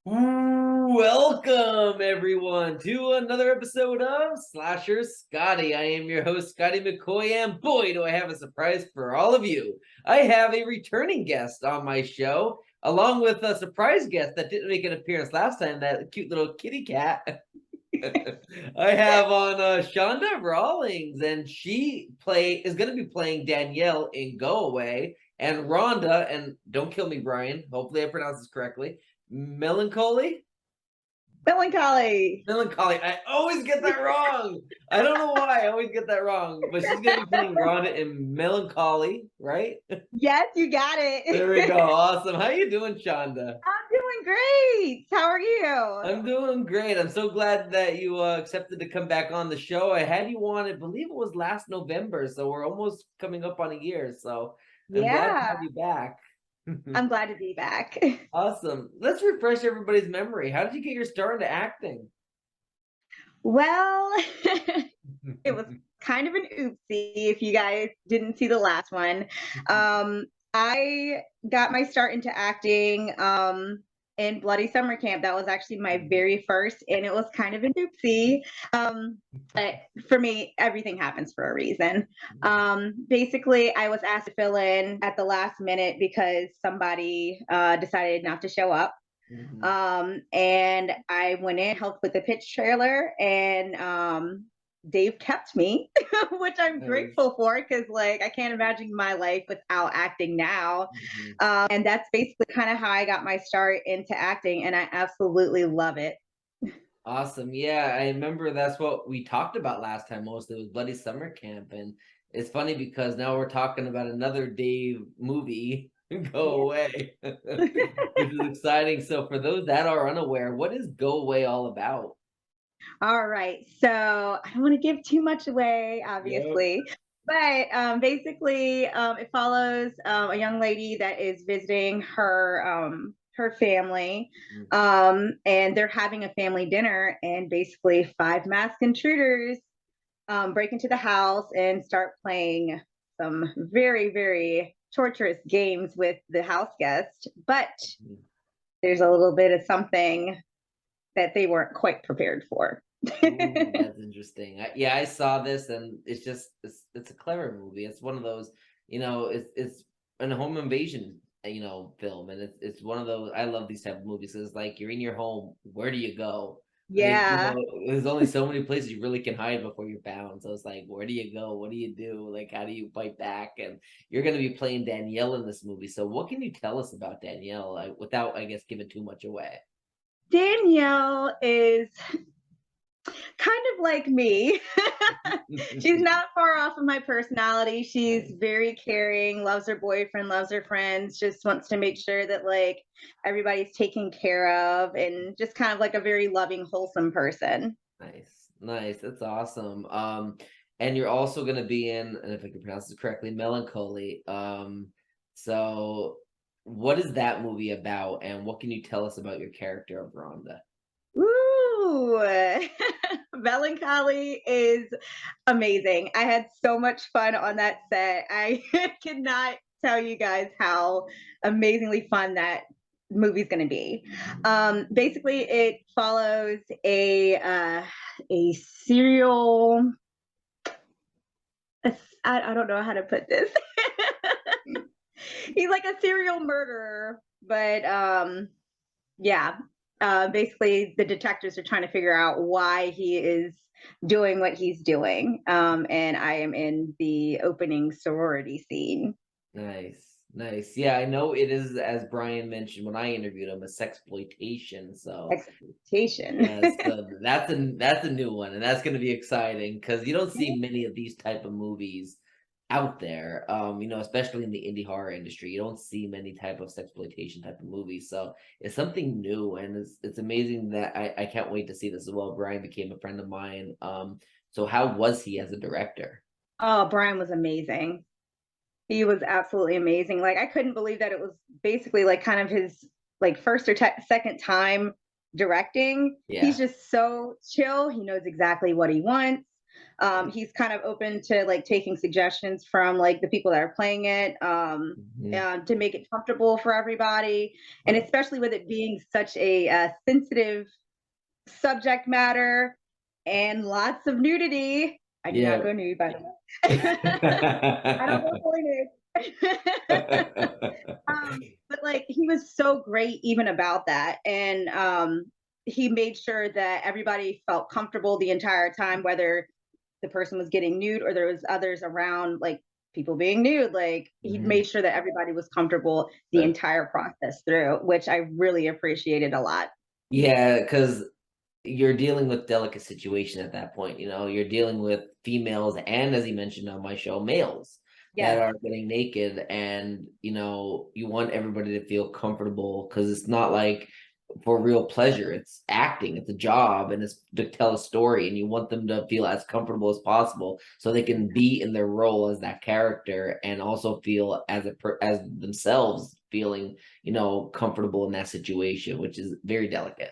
Welcome everyone to another episode of Slasher Scotty. I am your host, Scotty McCoy, and boy, do I have a surprise for all of you. I have a returning guest on my show, along with a surprise guest that didn't make an appearance last time, that cute little kitty cat. I have on Chanda Rawlings, and she is going to be playing Danielle in Go Away, and Rhonda, and don't kill me, Brian. Hopefully I pronounce this correctly. Melancholy? Melancholy. Melancholy. I always get that wrong. I don't know why I always get that wrong, but she's gonna be playing Rhonda in Melancholy, right? Yes, you got There we it. go. Awesome. How you doing, Chanda? I'm doing great. How are you? I'm doing great. I'm so glad that you accepted to come back on the show. I had you on, I believe it was last November, so we're almost coming up on a year. So I'm glad to Yeah, have you back. I'm glad to be back. Awesome. Let's refresh everybody's memory. How did you get your start into acting? Well, it was kind of an oopsie if you guys didn't see the last one. I got my start into acting in Bloody Summer Camp. That was actually my very first, and it was kind of an oopsie. But for me, everything happens for a reason. Basically, I was asked to fill in at the last minute because somebody decided not to show up. And I went in, helped with the pitch trailer, and Dave kept me, which I'm Nice. grateful for because, like, I can't imagine my life without acting now. And that's basically kind of how I got my start into acting, and I absolutely love it. Awesome. Yeah, I remember that's what we talked about last time mostly was Bloody Summer Camp. And it's funny because now we're talking about another Dave movie, Go Yeah. Away, which is exciting. So for those that are unaware, what is Go Away all about? All right. So I don't want to give too much away, Yep. obviously, but basically, it follows a young lady that is visiting her family, Mm. and they're having a family dinner, and basically, five masked intruders break into the house and start playing some very, very torturous games with the house guest. But there's a little bit of something that they weren't quite prepared for. Ooh, that's interesting. Yeah, I saw this, and it's a clever movie. It's one of those, it's an home invasion, film, and it's one of those. I love these type of movies. It's like you're in your home. Where do you go? Like, Yeah. there's only so many places you really can hide before you're bound. So it's like, where do you go? What do you do? Like, how do you fight back? And you're going to be playing Danielle in this movie. So what can you tell us about Danielle, without, I guess, giving too much away? Danielle is kind of like me. She's not far off of my personality. She's Nice. very caring, loves her boyfriend, loves her friends, just wants to make sure that like everybody's taken care of, and just kind of like a very loving, wholesome person. Nice, nice. That's awesome. And you're also gonna be in, and if I can pronounce this correctly, Melancholy. So what is that movie about, and what can you tell us about your character of Rhonda? Ooh, Melancholy is amazing. I had so much fun on that set. I cannot tell you guys how amazingly fun that movie's going to be. Basically, it follows a serial. I don't know how to put this. He's like a serial murderer, but yeah. Basically, the detectives are trying to figure out why he is doing what he's doing. And I am in the opening sorority scene. Nice, nice. Yeah, I know it is, as Brian mentioned when I interviewed him, a sexploitation. So Expectation. yes, so that's a new one, and that's gonna be exciting because you don't see many of these type of movies out there. Especially in the indie horror industry, you don't see many type of sexploitation type of movies. So it's something new, and it's amazing that I can't wait to see this as well. Brian became a friend of mine. So how was he as a director? Oh, Brian was amazing. He was absolutely amazing. Like I couldn't believe that it was basically like kind of his like first or second time directing. He's Yeah. just so chill. He knows exactly what he wants. He's kind of open to like taking suggestions from like the people that are playing it, Mhm. to make it comfortable for everybody, and Right. especially with it being such a sensitive subject matter and lots of nudity. I do not Yeah. go nude, by the way. I don't go fully nude. But like he was so great even about that, and he made sure that everybody felt comfortable the entire time, whether the person was getting nude or there was others around, like people being nude. Like he Mhm. made sure that everybody was comfortable the That entire process through, which I really appreciated a lot. Yeah, because you're dealing with delicate situation at that point, you're dealing with females and, as you mentioned on my show, males that Yes. are getting naked, and you want everybody to feel comfortable because it's not like for real pleasure. It's acting, it's a job, and it's to tell a story, and you want them to feel as comfortable as possible so they can be in their role as that character and also feel as themselves feeling comfortable in that situation, which is very delicate.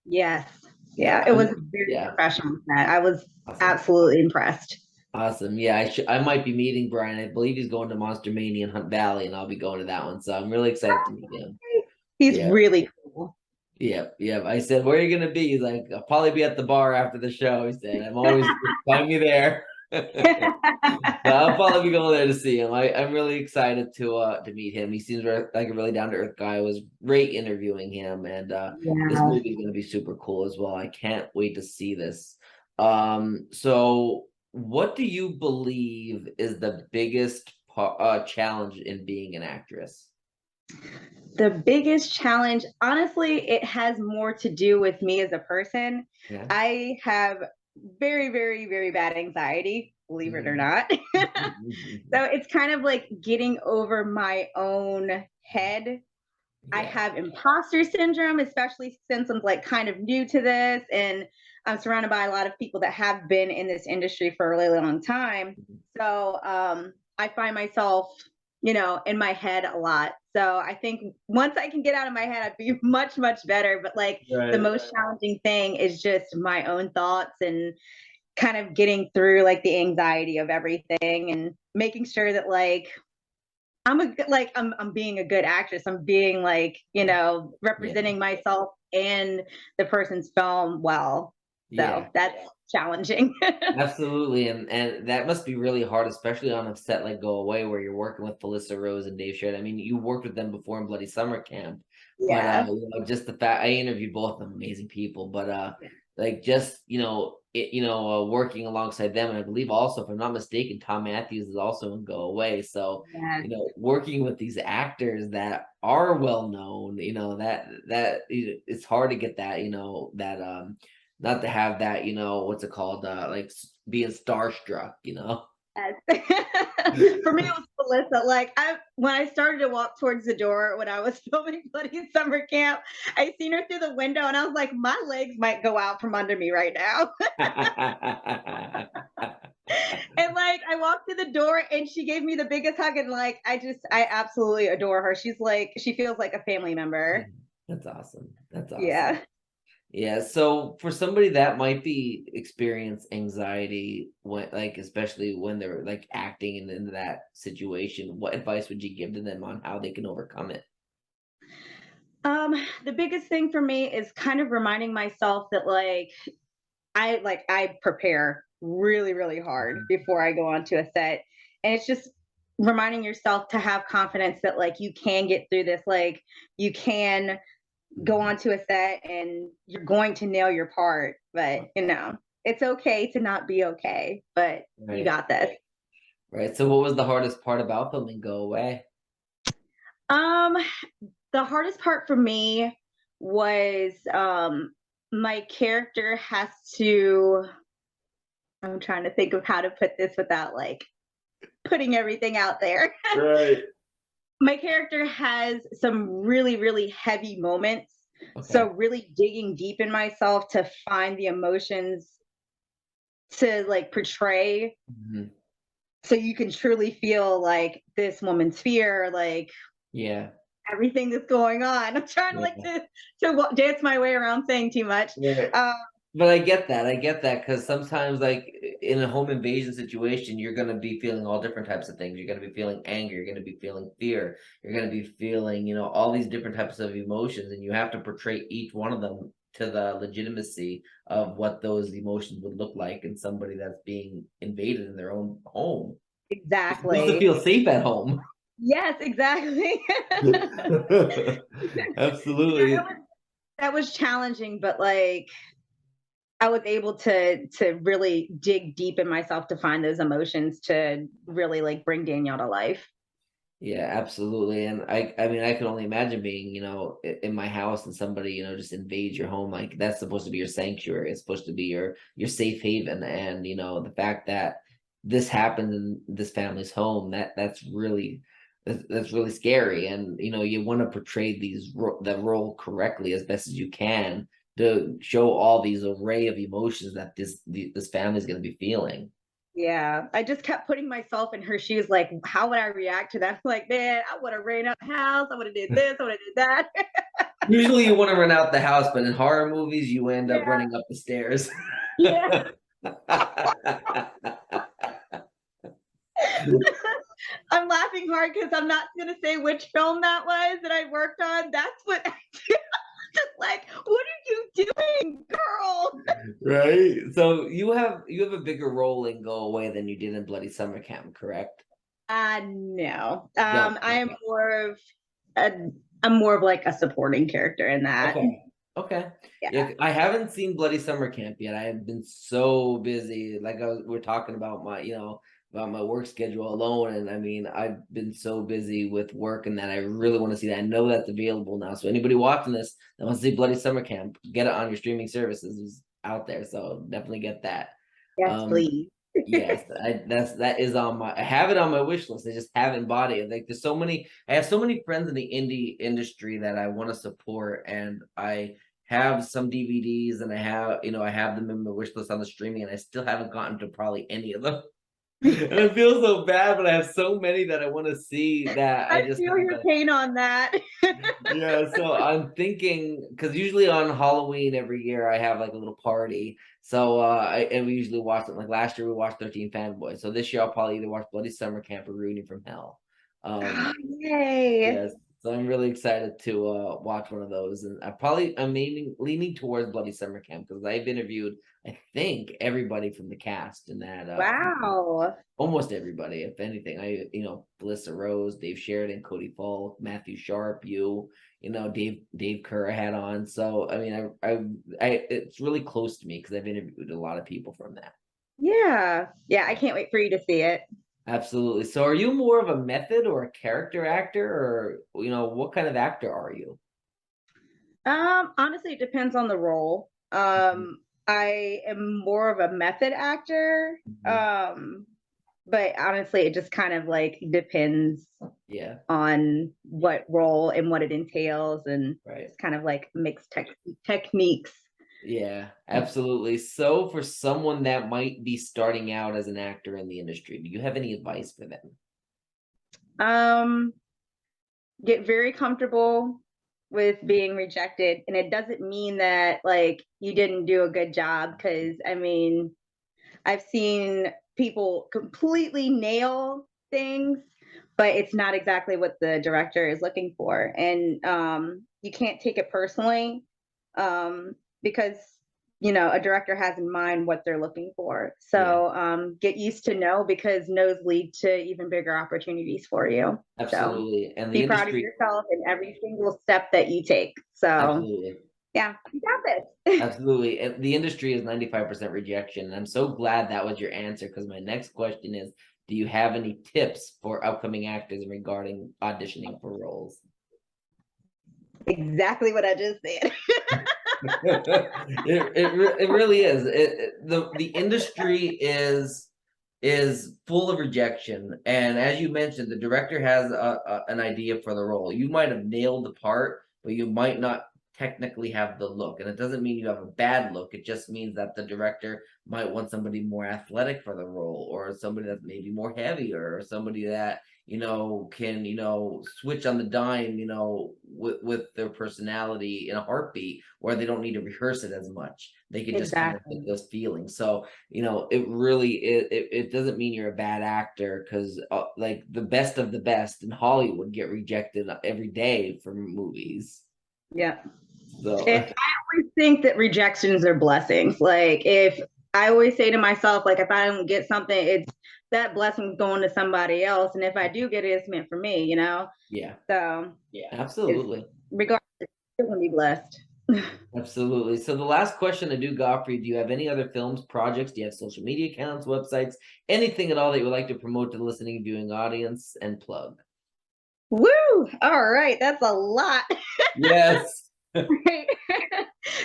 Yes. Yeah, Yeah. It was very yeah, professional. I was awesome. absolutely impressed. Awesome. Yeah, I might be meeting Brian. I believe he's going to Monster Mania in Hunt Valley, and I'll be going to that one. So I'm really excited to meet him. He's Yeah, really cool. yeah, yeah. I said, "Where are you gonna be?" He's like, "I'll probably be at the bar after the show." He said, "I'm always find me there." But I'll probably be going there to see him. I'm really excited to meet him. He seems like a really down to earth guy. It was great interviewing him, and this Yeah. movie is going to be super cool as well. I can't wait to see this. So what do you believe is the biggest challenge in being an actress? The biggest challenge, honestly, it has more to do with me as a person. Yeah. I have very, very, very bad anxiety, believe it or Mhm. not. So it's kind of like getting over my own head. I Yeah. have imposter syndrome, especially since I'm like kind of new to this, and I'm surrounded by a lot of people that have been in this industry for a really long time. So I find myself, in my head a lot. So I think once I can get out of my head, I'd be much, much better. But like the Right. most challenging thing is just my own thoughts and kind of getting through like the anxiety of everything and making sure that like I'm being a good actress. I'm being like, Yeah. representing myself and the person's film well. Yeah. So that's challenging. Absolutely, and that must be really hard, especially on a set like Go Away, where you're working with Felissa Rose and Dave Sheridan. I mean, you worked with them before in Bloody Summer Camp, but Yeah. just the fact I interviewed both of them, amazing people, but like just working alongside them, and I believe also, if I'm not mistaken, Tom Matthews is also in Go Away. So Yeah. working with these actors that are well known, it's hard to get that not to have that, what's it called? Like being starstruck. Yes. For me, it was Felissa. Like when I started to walk towards the door when I was filming Bloody Summer Camp, I seen her through the window, and I was like, my legs might go out from under me right now. And like I walked through the door, and she gave me the biggest hug, and like I absolutely adore her. She's like she feels like a family member. That's awesome. That's awesome. Yeah. Yeah, so for somebody that might be experience anxiety when like especially when they're like acting in that situation, what advice would you give to them on how they can overcome it? The biggest thing for me is kind of reminding myself that I prepare really, really hard Mhm. before I go onto a set. And it's just reminding yourself to have confidence that like you can get through this. Like you can go Mhm. onto a set and you're going to nail your part. But it's okay to not be okay. But you Right. got this. Right. So what was the hardest part about filming Go Away? Um, the hardest part for me was my character has to I'm trying to think of how to put this without like putting everything out there. Right. My character has some really, really heavy moments. So, Okay. really digging deep in myself to find the emotions to like portray Mhm. so you can truly feel like this woman's fear, like Yeah. everything that's going on. I'm trying to like Yeah. to dance my way around saying too much. Right. Um, But I get that because sometimes, like in a home invasion situation, you're gonna be feeling all different types of things. You're gonna be feeling anger, you're gonna be feeling fear, you're gonna be feeling, all these different types of emotions, and you have to portray each one of them to the legitimacy of what those emotions would look like in somebody that's being invaded in their own home. You're supposed to Exactly. feel safe at home. Yes, exactly. Absolutely. That was challenging, but like I was able to really dig deep in myself to find those emotions to really like bring Danielle to life. Yeah, absolutely. And I mean, I can only imagine being, in my house and somebody, just invades your home. Like that's supposed to be your sanctuary. It's supposed to be your safe haven. And, the fact that this happened in this family's home, that's really scary. And, you want to portray the role correctly as best as you can to show all these array of emotions that this family is going to be feeling. Yeah, I just kept putting myself in her shoes. Like, how would I react to that? Like, man, I would have ran out the house. I would have did this. I would have did that. Usually you want to run out the house, but in horror movies, you end up Yeah, running up the stairs. yeah. I'm laughing hard because I'm not going to say which film that was that I worked on. That's what I did. Just like, what are you doing, girl? Right. So you have a bigger role in Go Away than you did in Bloody Summer Camp, correct? No. No. I am more of a, I'm more of like a supporting character in that. Okay. Okay. Yeah. Yeah, I haven't seen Bloody Summer Camp yet. I have been so busy. We're talking about about my work schedule alone. And I mean, I've been so busy with work and that I really want to see that. I know that's available now. So anybody watching this that wants to see Bloody Summer Camp, get it on your streaming services. It's out there. So definitely get that. Yes, Um, please. Yes, that is on I have it on my wish list. I just haven't bought it. Like I have so many friends in the indie industry that I want to support, and I have some DVDs and I have them in my wish list on the streaming, and I still haven't gotten to probably any of them. And I feel so bad, but I have so many that I want to see that I I just feel haven't your got. pain on that. Yeah, so I'm thinking because usually on Halloween every year I have like a little party. So and we usually watch it. Like last year we watched 13 Fanboys. So this year I'll probably either watch Bloody Summer Camp or Rooting from Hell. Um, Yay. yes, so I'm really excited to watch one of those, and I'm leaning towards Bloody Summer Camp because I've interviewed I think everybody from the cast in that Wow. almost everybody, if anything. Melissa Rose, Dave Sheridan, Cody Falk, Matthew Sharp, Dave Kerr I had on. So I mean, it's really close to me because I've interviewed a lot of people from that. Yeah. Yeah, I can't wait for you to see it. Absolutely. So are you more of a method or a character actor, or what kind of actor are you? Honestly, it depends on the role. I am more of a method actor. Mhm. But honestly, it just kind of like depends Yeah, on what role and what it entails and right. it's kind of like mixed techniques. Yeah, absolutely. So for someone that might be starting out as an actor in the industry, do you have any advice for them? Um, get very comfortable with being rejected. And it doesn't mean that like you didn't do a good job, because I mean, I've seen people completely nail things, but it's not exactly what the director is looking for. And you can't take it personally, because a director has in mind what they're looking for. Yeah, So get used to no, because no's lead to even bigger opportunities for you. So absolutely. And the be proud of industry, yourself in every single step that you take. So absolutely. yeah, you got this. Absolutely. And the industry is 95% rejection. And I'm so glad that was your answer because my next question is, do you have any tips for upcoming actors regarding auditioning for roles? Exactly what I just said. It really is. The industry is full of rejection, and as you mentioned, the director has an idea for the role. You might have nailed the part, but you might not technically have the look, and it doesn't mean you have a bad look. It just means that the director might want somebody more athletic for the role, or somebody that's maybe more heavier, or somebody that can, switch on the dime, with their personality in a heartbeat, where they don't need to rehearse it as much. They can just kind of Exactly. get those feelings. So, it really, it doesn't mean you're a bad actor, because like the best of the best in Hollywood get rejected every day from movies. Yeah. So, I always think that rejections are blessings. Like, if I always say to myself, like, if I don't get something, it's that blessing's going to somebody else. And if I do get it, it's meant for me, yeah, So it's absolutely. regardless, you're gonna be blessed. Absolutely. So the last question I do got for you, do you have any other films, projects? Do you have social media accounts, websites, anything at all that you would like to promote to the listening and viewing audience and plug? Woo! All right, that's a lot. Yes.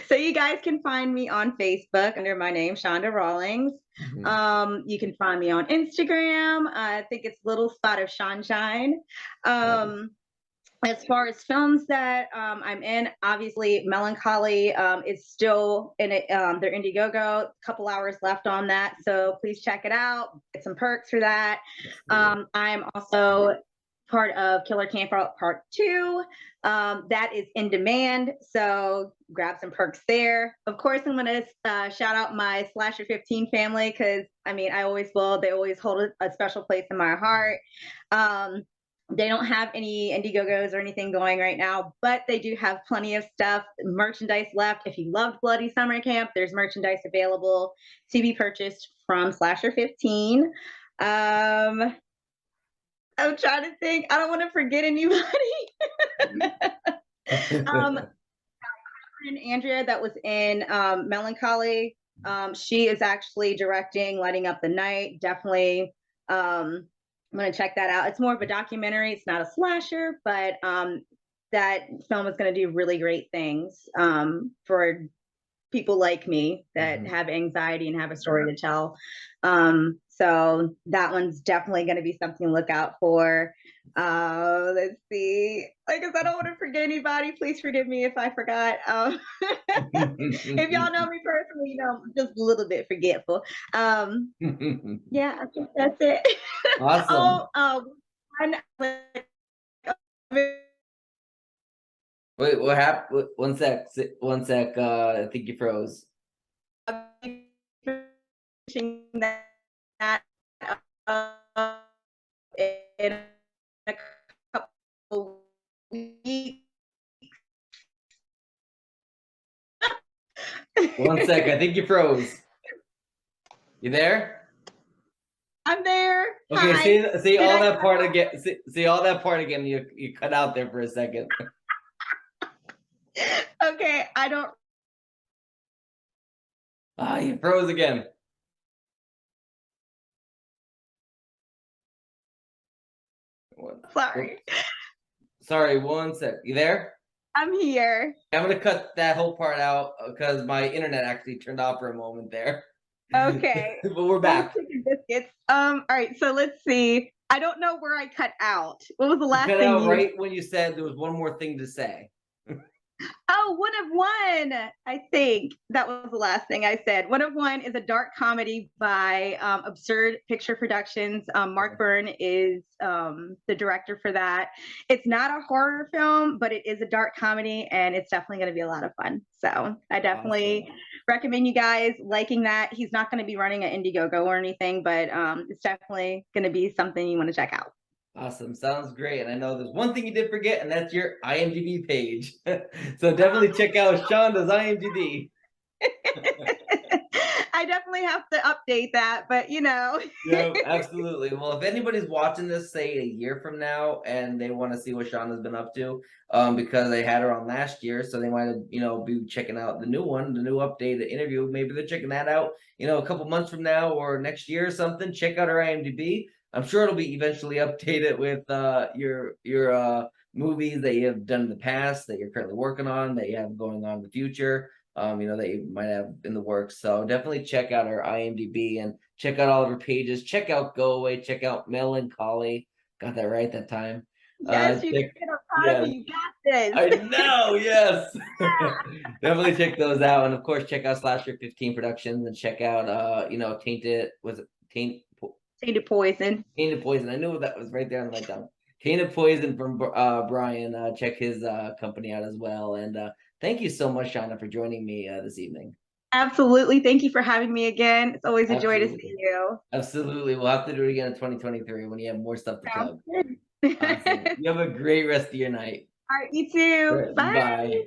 So you guys can find me on Facebook under my name, Chanda Rawlings. You can find me on Instagram. I think it's Little Spot of Sunshine. As far as films that I'm in, obviously Melancholy is still in it. They're Indiegogo, a couple hours left on that. So please check it out. Get some perks for that. I'm also part of Killer Campout Part 2. That is in demand. So grab some perks there. Of course, I'm going to shout out my Slasher 15 family, because I always will. They always hold a special place in my heart. They don't have any Indiegogos or anything going right now, but they do have plenty of stuff, merchandise left. If you loved Bloody Summer Camp, there's merchandise available to be purchased from Slasher 15. I'm trying to think. I don't want to forget anybody. And Andrea, that was in Melancholy. She is actually directing Lighting Up the Night. Definitely I'm going to check that out. It's more of a documentary. It's not a slasher, but that film is going to do really great things for people like me that have anxiety and have a story to tell. So that one's definitely going to be something to look out for. Let's see. Like I said, I don't want to forget anybody. Please forgive me if I forgot. If y'all know me personally, just a little bit forgetful. Yeah, I think that's it. Awesome. Wait, what happened? One sec. One sec. I think you froze. That in a couple weeks. One sec. I think you froze. You there? I'm there. Okay. Hi. See all that part again. See all that part again. You cut out there for a second. Okay, I don't. Ah, you froze again. Sorry. Sorry, one sec. You there? I'm here. I'm gonna cut that whole part out because my internet actually turned off for a moment there. Okay. But we're back. Chicken biscuits. All right, so let's see. I don't know where I cut out. What was the last You cut thing out right when you said there was one more thing to say. Oh, One of One. I think that was the last thing I said. One of One is a dark comedy by Absurd Picture Productions. Mark Byrne is the director for that. It's not a horror film, but it is a dark comedy, and it's definitely going to be a lot of fun. So I definitely recommend you guys liking that. He's not going to be running an Indiegogo or anything, but it's definitely going to be something you want to check out. Awesome. Sounds great. And I know there's one thing you did forget, and that's your IMDb page. So definitely check out Chanda's IMDb. I definitely have to update that, but Yeah, absolutely. Well, if anybody's watching this, say a year from now, and they want to see what Shanda's been up to, because they had her on last year, so they might have, be checking out the new one, the new updated interview. Maybe they're checking that out, a couple months from now or next year or something. Check out her IMDb. I'm sure it'll be eventually updated with your movies that you have done in the past, that you're currently working on, that you have going on in the future. That you might have in the works. So definitely check out our IMDb and check out all of our pages. Check out Go Away. Check out Melancholy. Got that right that time. Yes, you did. I'm proud of you. You got this. I know. Yes. Definitely check those out, and of course check out Slasher 15 Productions, and check out Tainted. Was it Tainted Poison. Tainted Poison. I knew that was right there on my tongue. Tainted Poison from Brian. Check his company out as well. And thank you so much, Shauna, for joining me this evening. Absolutely. Thank you for having me again. It's always a joy to Absolutely. see you. Absolutely. We'll have to do it again in 2023 when you have more stuff to Sounds plug. good. Awesome. You have a great rest of your night. All right, you too. Bye. Bye.